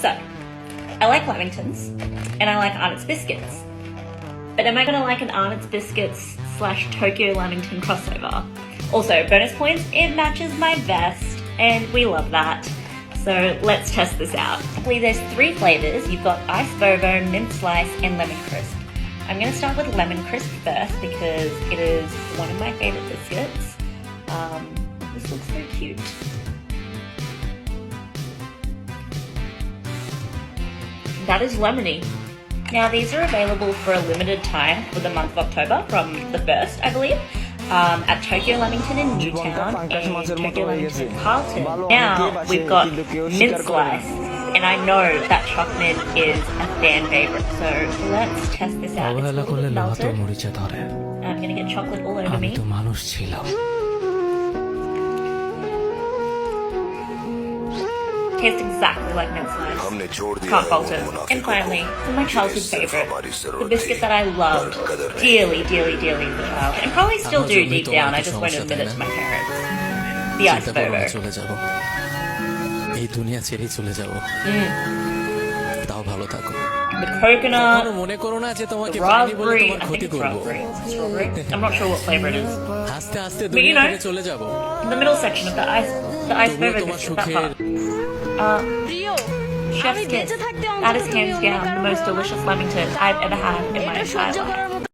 So, I like Lamingtons, and I like Arnott's biscuits. But am I going to like an Arnott's biscuits / Tokyo Lamington crossover? Also, bonus points, it matches my vest, and we love that. So let's test this out. There's 3 flavors. You've got Ice Bobo, Mint Slice, and Lemon Crisp. I'm going to start with Lemon Crisp first because it is one of my favorite biscuits. This looks so cute. That is lemony. Now these are available for a limited time for the month of October from the 1st, I believe, at Tokyo Lamington in Newtown and Tokyo Lamington in Carlton. Now we've got Mint Slice, and I know that chocolate is a fan favorite, so let's test this out. It's a little bit melted. I'm gonna get chocolate all over me. Tastes exactly like Mint Slice. Can't fault it. And finally, my childhood favorite, the biscuit that I loved dearly, dearly, dearly as a child, and probably still do deep down, I just won't admit it to my parents. The Ice Bobo. The coconut, the raspberry, I think it's raspberry. Strawberry. I'm not sure what flavor it is. But you know, the middle section of the Ice Bobo biscuit, that part. Chef's kiss. That is hands down the most delicious Lamington I've ever had in my entire life.